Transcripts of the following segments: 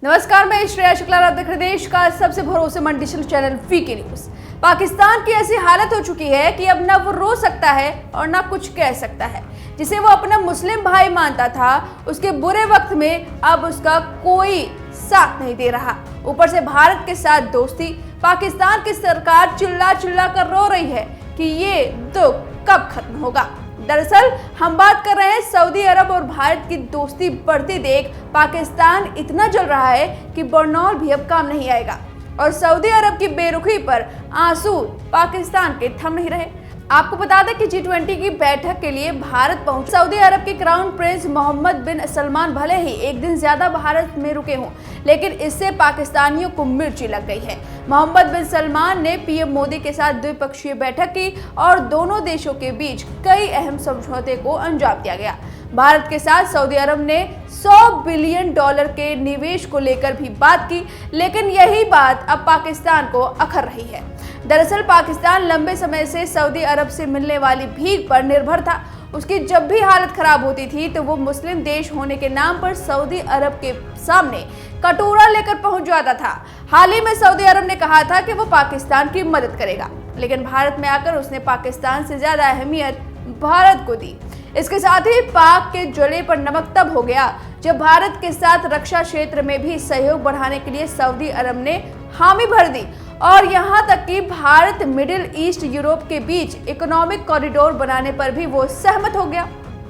नमस्कार, मैं श्रेया शुक्ला, आप देख रहे हैं देश का सबसे भरोसेमंद digital channel VK news. Pakistan की ऐसी हालत हो चुकी है कि अब ना वो रो सकता है और ना कुछ कह सकता है। जिसे वो अपना मुस्लिम भाई मानता था, उसके बुरे वक्त में अब उसका कोई साथ नहीं दे रहा। ऊपर से भारत के साथ दोस्ती, पाकिस्तान की सरकार चिल्ला चिल्ला कर रो रही है कि ये दुख कब खत्म होगा। दरअसल हम बात कर रहे हैं सऊदी अरब और भारत की दोस्ती बढ़ती देख पाकिस्तान इतना जल रहा है कि बरनौल भी अब काम नहीं आएगा और सऊदी अरब की बेरुखी पर आंसू पाकिस्तान के थम नहीं रहे। आपको बता दें कि G20 की बैठक के लिए भारत पहुंचे सऊदी अरब के क्राउन प्रिंस मोहम्मद बिन सलमान भले ही एक दिन ज्यादा भारत में रुके हों, लेकिन इससे पाकिस्तानियों को मिर्ची लग गई है। मोहम्मद बिन सलमान ने पीएम मोदी के साथ द्विपक्षीय बैठक की और दोनों देशों के बीच कई अहम समझौते को अंजाम दिया गया। भारत के साथ सऊदी अरब ने $100 बिलियन के निवेश को लेकर भी बात की, लेकिन यही बात अब पाकिस्तान को अखर रही है। दरअसल पाकिस्तान लंबे समय से सऊदी अरब से मिलने वाली भीख पर निर्भर था। उसकी जब भी हालत खराब होती थी तो वो मुस्लिम देश होने के नाम पर सऊदी अरब के सामने कटोरा लेकर पहुंच जाता था। हाल ही में सऊदी अरब ने कहा था कि वो पाकिस्तान की मदद करेगा, लेकिन भारत में आकर उसने पाकिस्तान से ज्यादा अहमियत भारत को दी। इसके साथ ही पाक के जले पर नमक तब हो गया जब भारत के साथ रक्षा क्षेत्र में भी सहयोग बढ़ाने के लिए सऊदी अरब ने हामी भर दी और यहां तक कि भारत मिडिल ईस्ट यूरोप के बीच इकोनॉमिक कॉरिडोर बनाने पर भी वो सहमत हो गया।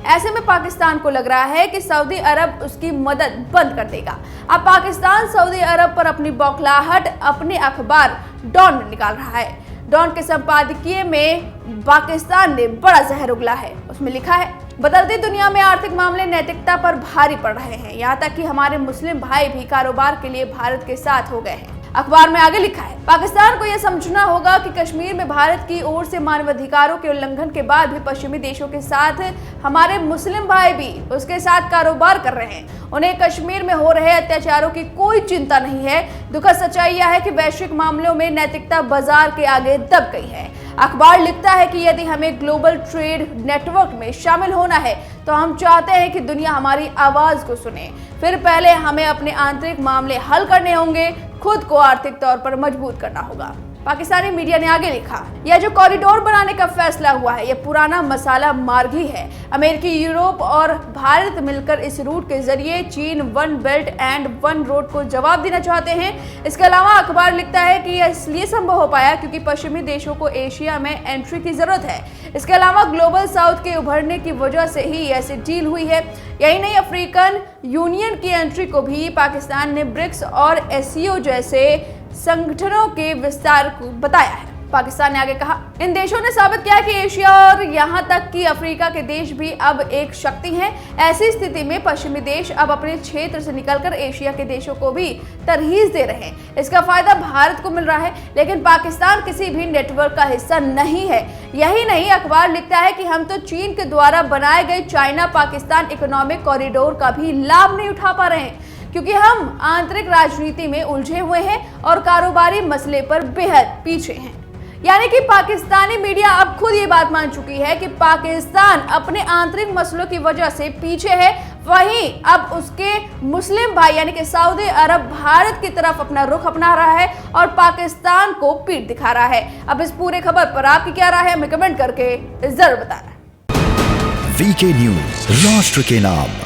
ऐसे में पाकिस्तान को लग रहा है कि सऊदी अरब उसकी मदद बंद कर देगा। अब पाकिस्तान सऊदी अरब पर अपनी बौखलाहट अपने अखबार डॉन में निकाल रहा है। डॉन के संपादकीय में पाकिस्तान ने बड़ा जहर उगला है। उसमें लिखा है, बदलती दुनिया में आर्थिक मामले नैतिकता पर भारी पड़ रहे हैं, यहाँ तक कि हमारे मुस्लिम भाई भी कारोबार के लिए भारत के साथ हो गए हैं। अखबार में आगे लिखा है, पाकिस्तान को यह समझना होगा कि कश्मीर में भारत की ओर से मानवाधिकारों के उल्लंघन के बाद भी पश्चिमी देशों के साथ हमारे मुस्लिम भाई भी उसके साथ कारोबार कर रहे हैं। उन्हें कश्मीर में हो रहे अत्याचारों की कोई चिंता नहीं है। दुखद सच्चाई यह है कि वैश्विक मामलों में नैतिकता बाजार के आगे दब गई है। अखबार लिखता है कि यदि हमें ग्लोबल ट्रेड नेटवर्क में शामिल होना है तो हम चाहते हैं कि दुनिया हमारी आवाज को सुने। फिर पहले हमें अपने आंतरिक मामले हल करने होंगे, खुद को आर्थिक तौर पर मजबूत करना होगा। पाकिस्तानी मीडिया ने आगे लिखा, यह जो कॉरिडोर बनाने का फैसला हुआ है, यह पुराना मसाला मार्ग ही है। अमेरिकी, यूरोप और भारत मिलकर इस रूट के जरिए चीन one belt and one road को जवाब देना चाहते हैं। इसके अलावा अखबार लिखता है कि यह इसलिए संभव हो पाया क्योंकि पश्चिमी देशों को एशिया में एंट्री की जरूरत है। इसके अलावा ग्लोबल साउथ के उभरने की वजह से ही ऐसी डील हुई है। यही नहीं, अफ्रीकन यूनियन की एंट्री को भी पाकिस्तान ने ब्रिक्स और एससीओ जैसे संगठनों के विस्तार को बताया है। पाकिस्तान ने आगे कहा, इन देशों ने साबित किया कि एशिया और यहां तक कि अफ्रीका के देश भी अब एक शक्ति हैं। ऐसी स्थिति में पश्चिमी देश अब अपने क्षेत्र से निकलकर एशिया के देशों को भी तरहीज दे रहे हैं। इसका फायदा भारत को मिल रहा है, लेकिन पाकिस्तान किसी भी नेटवर्क का हिस्सा नहीं है। यही नहीं, अखबार लिखता है कि हम तो चीन के द्वारा बनाए गए चाइना पाकिस्तान इकोनॉमिक कॉरिडोर का भी लाभ नहीं उठा पा रहे हैं, क्योंकि हम आंतरिक राजनीति में उलझे हुए हैं और कारोबारी मसले पर बेहद पीछे हैं। यानी कि पाकिस्तानी मीडिया अब खुद ये बात मान चुकी है कि पाकिस्तान अपने आंतरिक मसलों की वजह से पीछे है। वहीं अब उसके मुस्लिम भाई यानी कि सऊदी अरब भारत की तरफ अपना रुख अपना रहा है और पाकिस्तान को पीठ दिखा रहा है। अब इस पूरे खबर पर आपकी क्या राय है, हमें कमेंट करके जरूर बताना। वीके न्यूज, राष्ट्र के नाम।